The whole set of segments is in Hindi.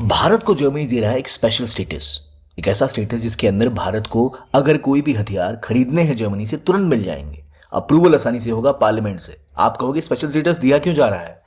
भारत को जर्मनी दे रहा है एक स्पेशल स्टेटस। एक ऐसा स्टेटस जिसके अंदर भारत को अगर कोई भी हथियार खरीदने हैं जर्मनी से तुरंत मिल जाएंगे। अप्रूवल आसानी से होगा पार्लियामेंट से। आप कहोगे स्पेशल स्टेटस दिया क्यों जा रहा है,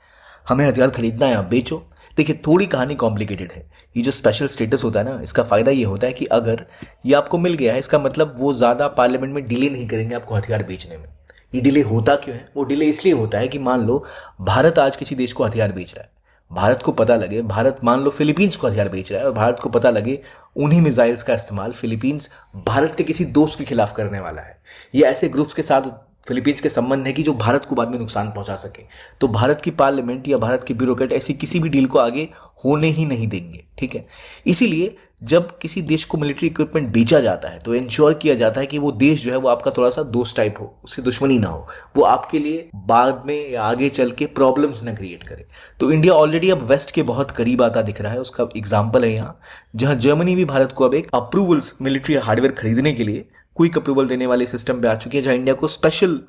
हमें हथियार खरीदना है, आप बेचो। देखिए थोड़ी कहानी कॉम्प्लिकेटेड है। ये जो स्पेशल स्टेटस होता है ना, इसका फायदा ये होता है कि अगर ये आपको मिल गया है, इसका मतलब वो ज़्यादा पार्लियामेंट में डिले नहीं करेंगे आपको हथियार बेचने में। ये डिले होता क्यों है? वो डिले इसलिए होता है कि मान लो भारत आज किसी देश को हथियार बेच रहा है, भारत को पता लगे, भारत मान लो फिलीपींस को हथियार बेच रहा है और भारत को पता लगे उन्हीं मिसाइल्स का इस्तेमाल फिलीपींस भारत के किसी दोस्त के खिलाफ करने वाला है, ये ऐसे ग्रुप्स के साथ फिलीपींस के संबंध है कि जो भारत को बाद में नुकसान पहुंचा सके, तो भारत की पार्लियामेंट या भारत के ब्यूरोक्रेट ऐसी किसी भी डील को आगे होने ही नहीं देंगे। ठीक है, इसीलिए जब किसी देश को मिलिट्री इक्विपमेंट बेचा जाता है तो इंश्योर किया जाता है कि वो देश जो है वो आपका थोड़ा सा दोस्त टाइप हो, उससे दुश्मनी ना हो, वो आपके लिए बाद में या आगे चल के प्रॉब्लम्स ना क्रिएट करे। तो इंडिया ऑलरेडी अब वेस्ट के बहुत करीब आता दिख रहा है। उसका एग्जाम्पल है यहाँ, जहां जर्मनी भी भारत को अब एक अप्रूवल्स मिलिट्री हार्डवेयर खरीदने के लिए क्विक अप्रूवल देने वाले सिस्टम पे आ चुकी है, जहां इंडिया को स्पेशल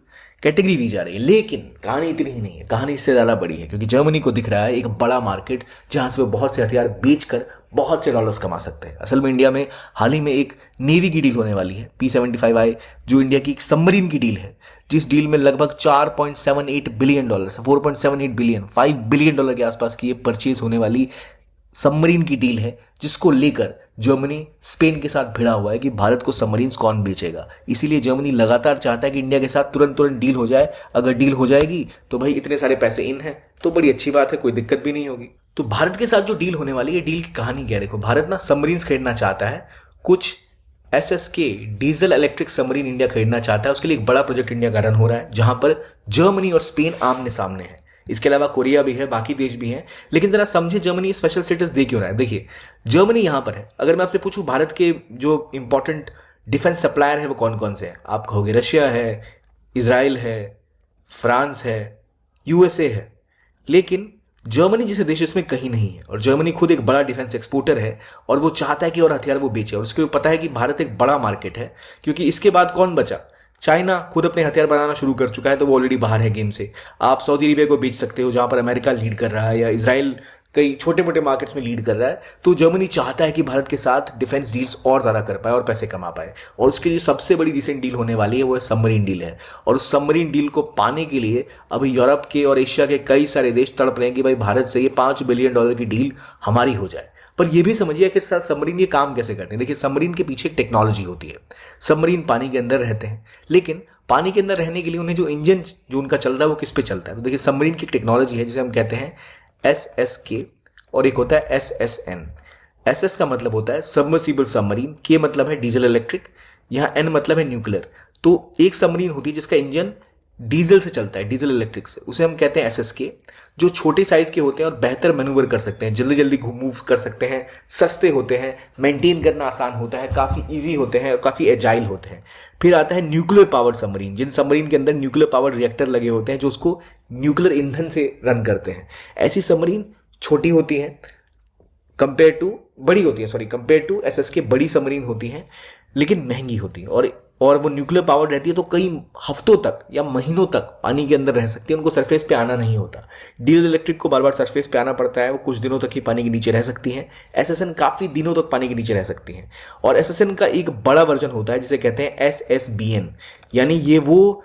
कैटेगरी दी जा रही है। लेकिन कहानी इतनी ही नहीं है, कहानी इससे ज़्यादा बड़ी है, क्योंकि जर्मनी को दिख रहा है एक बड़ा मार्केट जहां से वो बहुत से हथियार बेचकर बहुत से डॉलर्स कमा सकते हैं। असल में इंडिया में हाल ही में एक नेवी की डील होने वाली है, P-75I, जो इंडिया की एक सबमरीन की डील है, जिस डील में लगभग 4.78 billion dollar, 4.78 billion, 5 billion dollar के आसपास की ये परचेज होने वाली सबमरीन की डील है, जिसको लेकर जर्मनी स्पेन के साथ भिड़ा हुआ है कि भारत को सबमरीन्स कौन बेचेगा। इसीलिए जर्मनी लगातार चाहता है कि इंडिया के साथ तुरंत तुरंत डील हो जाए। अगर डील हो जाएगी तो भाई इतने सारे पैसे इन हैं तो बड़ी अच्छी बात है, कोई दिक्कत भी नहीं होगी। तो भारत के साथ जो डील होने वाली है, डील की कहानी क्या है? देखो, भारत ना सबमरीन्स खरीदना चाहता है, कुछ SSK diesel electric submarine India खरीदना चाहता है। उसके लिए एक बड़ा प्रोजेक्ट इंडिया का रन हो रहा है, जहां पर जर्मनी और स्पेन आमने सामने है। इसके अलावा कोरिया भी है, बाकी देश भी हैं। लेकिन जरा समझे जर्मनी स्पेशल स्टेटस दे क्यों रहा है। देखिए, जर्मनी यहां पर है। अगर मैं आपसे पूछूं भारत के जो इंपॉर्टेंट डिफेंस सप्लायर है वो कौन कौन से हैं, आप कहोगे रशिया है, इजराइल है, फ्रांस है, USA है। लेकिन जर्मनी जैसे देश इसमें कहीं नहीं है, और जर्मनी खुद एक बड़ा डिफेंस एक्सपोर्टर है और वो चाहता है कि और हथियार वो बेचे। और उसको पता है कि भारत एक बड़ा मार्केट है, क्योंकि इसके बाद कौन बचा? चाइना खुद अपने हथियार बनाना शुरू कर चुका है, तो वो ऑलरेडी बाहर है गेम से। आप सऊदी अरेबिया को बेच सकते हो, जहां पर अमेरिका लीड कर रहा है, या इजराइल कई छोटे मोटे मार्केट्स में लीड कर रहा है। तो जर्मनी चाहता है कि भारत के साथ डिफेंस डील्स और ज्यादा कर पाए और पैसे कमा पाए। और उसके लिए सबसे बड़ी रिसेंट डील होने वाली है वो है सबमरीन डील है। और उस सबमरीन डील को पाने के लिए अभी यूरोप के और एशिया के कई सारे देश तड़प रहे हैं कि भाई भारत से ये 5 बिलियन डॉलर की डील हमारी हो जाए। पर यह भी समझिए कि साथ सबमरीन ये काम कैसे करते हैं। देखिए, सबमरीन के पीछे एक टेक्नोलॉजी होती है। सबमरीन पानी के अंदर रहते हैं, लेकिन पानी के अंदर रहने के लिए उन्हें जो इंजन जो उनका चलता है वो किस पे चलता है? तो देखिए, सबमरीन की टेक्नोलॉजी है जिसे हम कहते हैं SSK, और एक होता है SSN। SS का मतलब होता है सबमर्सिबल सबमरीन, K मतलब है डीजल इलेक्ट्रिक, यहाँ N मतलब है न्यूक्लियर। तो एक सबमरीन होती है जिसका इंजन डीजल से चलता है, डीजल इलेक्ट्रिक से, उसे हम कहते हैं SSK। जो छोटे साइज के होते हैं और बेहतर मैनूवर कर सकते हैं, जल्दी जल्दी मूव कर सकते हैं, सस्ते होते हैं, मेंटेन करना आसान होता है, काफ़ी इजी होते हैं और काफ़ी एजाइल होते हैं। फिर आता है न्यूक्लियर पावर्ड सबमरीन, जिन सबमरीन के अंदर न्यूक्लियर पावर्ड रिएक्टर लगे होते हैं जो उसको न्यूक्लियर ईंधन से रन करते हैं। ऐसी सबमरीन छोटी होती हैं कंपेयर टू SSK, बड़ी सबमरीन होती हैं लेकिन महंगी होती है, और वो न्यूक्लियर पावर रहती है, तो कई हफ्तों तक या महीनों तक पानी के अंदर रह सकती है, उनको सरफेस पे आना नहीं होता। डीजल इलेक्ट्रिक को बार बार सरफेस पे आना पड़ता है, वो कुछ दिनों तक ही पानी के नीचे रह सकती हैं। SSN काफ़ी दिनों तक पानी के नीचे रह सकती हैं। और SSN का एक बड़ा वर्जन होता है जिसे कहते हैं SSBN, यानी ये वो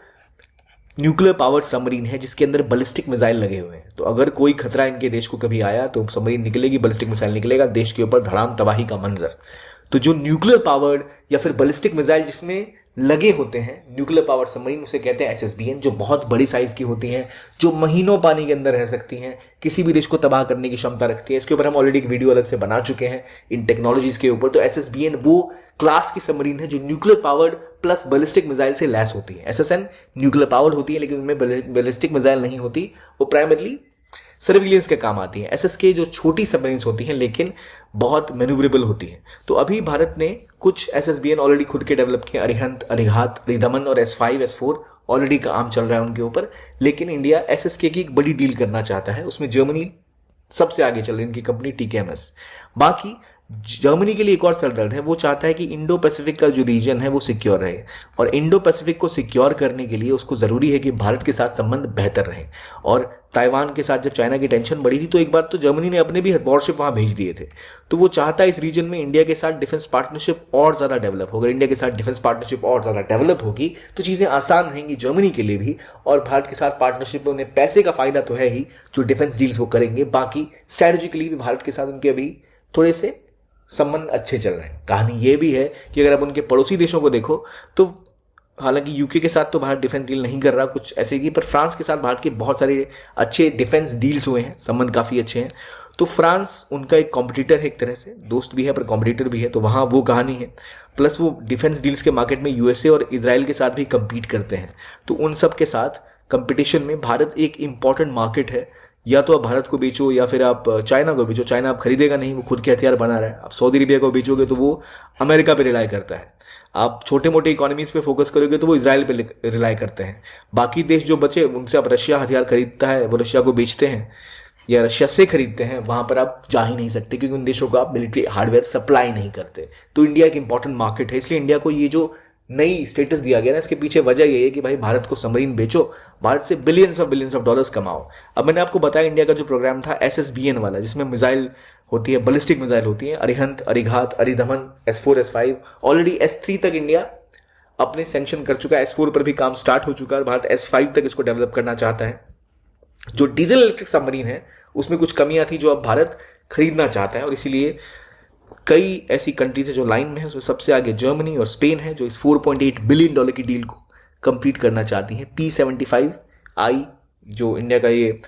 न्यूक्लियर पावर्ड सबमरीन है जिसके अंदर बैलिस्टिक मिसाइल लगे हुए हैं। तो अगर कोई खतरा इनके देश को कभी आया तो सबमरीन निकलेगी, बैलिस्टिक मिसाइल निकलेगा, देश के ऊपर धड़ाम तबाही का मंजर। तो जो न्यूक्लियर पावर्ड या फिर बैलिस्टिक मिसाइल जिसमें लगे होते हैं न्यूक्लियर पावर सबमरीन, उसे कहते हैं SSBN, जो बहुत बड़ी साइज की होती हैं, जो महीनों पानी के अंदर रह सकती हैं, किसी भी देश को तबाह करने की क्षमता रखती है। इसके ऊपर हम ऑलरेडी एक वीडियो अलग से बना चुके हैं इन टेक्नोलॉजीज के ऊपर। तो SSBN वो क्लास की सबमरीन है जो nuclear powered plus ballistic missile से लैस होती है। SSN न्यूक्लियर पावर्ड होती है लेकिन उनमें बैलिस्टिक मिसाइल नहीं होती, वो प्राइमरली सर्विलियंस के काम आती है। SSK जो छोटी सबमरीन्स होती हैं लेकिन बहुत मैन्यूवरेबल होती हैं। तो अभी भारत ने कुछ SSBN ऑलरेडी खुद के डेवलप किए, अरिहंत, अरिघात, रिधमन और S5, S4 ऑलरेडी काम चल रहा है उनके ऊपर। लेकिन इंडिया SSK की एक बड़ी डील करना चाहता है, उसमें जर्मनी सबसे आगे चल रही है, इनकी कंपनी TKMS। बाकी जर्मनी के लिए एक और सरदर्द है, वो चाहता है कि इंडो पैसिफिक का जो रीजन है वो सिक्योर रहे, और इंडो पैसिफिक को सिक्योर करने के लिए उसको ज़रूरी है कि भारत के साथ संबंध बेहतर रहे। और ताइवान के साथ जब चाइना की टेंशन बढ़ी थी तो एक बार तो जर्मनी ने अपने भी वॉरशिप वहाँ भेज दिए थे। तो वो चाहता है इस रीजन में इंडिया के साथ डिफेंस पार्टनरशिप और ज़्यादा डेवलप होगा। इंडिया के साथ डिफेंस पार्टनरशिप और ज़्यादा डेवलप होगी तो चीज़ें आसान रहेंगी जर्मनी के लिए भी, और भारत के साथ पार्टनरशिप में उन्हें पैसे का फायदा तो है ही, जो डिफेंस डील्स वो करेंगे, बाकी स्ट्रैटेजिकली भी भारत के साथ उनके अभी थोड़े से संबंध अच्छे चल रहे हैं। कहानी ये भी है कि अगर आप उनके पड़ोसी देशों को देखो तो हालांकि यूके के साथ तो भारत डिफेंस डील नहीं कर रहा कुछ ऐसे की, पर फ्रांस के साथ भारत के बहुत सारे अच्छे डिफेंस डील्स हुए हैं, संबंध काफ़ी अच्छे हैं। तो फ्रांस उनका एक कॉम्पिटिटर है, एक तरह से दोस्त भी है पर कॉम्पिटिटर भी है, तो वहाँ वो कहानी है। प्लस वो डिफेंस डील्स के मार्केट में यूएसए और इसराइल के साथ भी कम्पीट करते हैं, तो उन सब के साथ कंपटीशन में भारत एक इंपॉर्टेंट मार्केट है। या तो आप भारत को बेचो या फिर आप चाइना को बेचो। चाइना आप खरीदेगा नहीं, वो खुद के हथियार बना रहा है। आप सऊदी अरेबिया को बेचोगे तो वो अमेरिका पे रिलाई करता है। आप छोटे मोटे इकोनॉमीज पे फोकस करोगे तो वो इसराइल पे रिलाई करते हैं। बाकी देश जो बचे उनसे आप रशिया हथियार खरीदता है, वो रशिया को बेचते हैं या रशिया से खरीदते हैं, वहां पर आप जा ही नहीं सकते क्योंकि उन देशों को आप मिलिट्री हार्डवेयर सप्लाई नहीं करते। तो इंडिया एक इंपॉर्टेंट मार्केट है, इसलिए इंडिया को ये जो नई स्टेटस दिया गया ना, इसके पीछे वजह ये है कि भाई भारत को सबमरीन बेचो, भारत से बिलियंस ऑफ डॉलर्स कमाओ। अब मैंने आपको बताया इंडिया का जो प्रोग्राम था SSBN वाला, जिसमें मिसाइल होती है, बैलिस्टिक मिसाइल होती है, Arihant, Arighat, Aridaman, S4 S5, already S3 तक इंडिया अपने सेंक्शन कर चुका है। S4 पर भी काम स्टार्ट हो चुका है, भारत S5 तक इसको डेवलप करना चाहता है। जो डीजल इलेक्ट्रिक सबमरीन है उसमें कुछ कमियां थी जो अब भारत खरीदना चाहता है, और इसीलिए कई ऐसी कंट्रीज है जो लाइन में है। उसमें सबसे आगे जर्मनी और स्पेन है जो इस $4.8 बिलियन की डील को कंप्लीट करना चाहती हैं। P75I जो इंडिया का ये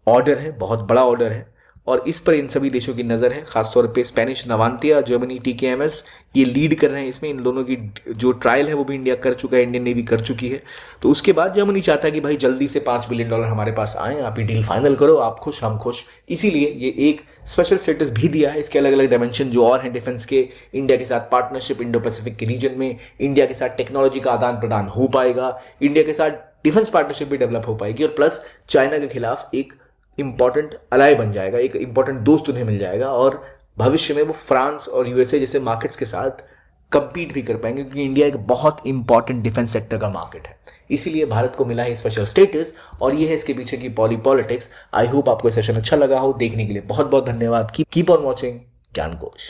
ऑर्डर है, बहुत बड़ा ऑर्डर है, और इस पर इन सभी देशों की नज़र है। खासतौर पे स्पेनिश नवांतिया, जर्मनी TKMS ये लीड कर रहे हैं इसमें। इन दोनों की जो ट्रायल है वो भी इंडिया कर चुका है, इंडियन नेवी कर चुकी है। तो उसके बाद जर्मनी चाहता है कि भाई जल्दी से $5 बिलियन हमारे पास आए, आप ये डील फाइनल करो, आप खुश हम खुश। इसीलिए ये एक स्पेशल स्टेटस भी दिया है। इसके अलग अलग डायमेंशन जो और हैं डिफेंस के, इंडिया के साथ पार्टनरशिप इंडो पैसिफिक के रीजन में, इंडिया के साथ टेक्नोलॉजी का आदान प्रदान हो पाएगा, इंडिया के साथ डिफेंस पार्टनरशिप भी डेवलप हो पाएगी, और प्लस चाइना के खिलाफ एक इंपॉर्टेंट अलाय बन जाएगा, एक इंपॉर्टेंट दोस्त उन्हें मिल जाएगा, और भविष्य में वो फ्रांस और यूएसए जैसे मार्केट्स के साथ कंपीट भी कर पाएंगे, क्योंकि इंडिया एक बहुत इंपॉर्टेंट डिफेंस सेक्टर का मार्केट है। इसीलिए भारत को मिला है स्पेशल स्टेटस, और ये है इसके पीछे की पॉलिटिक्स। आई होप आपको ये सेशन अच्छा लगा हो। देखने के लिए बहुत बहुत धन्यवाद। कीप ऑन वॉचिंग ज्ञान कोश।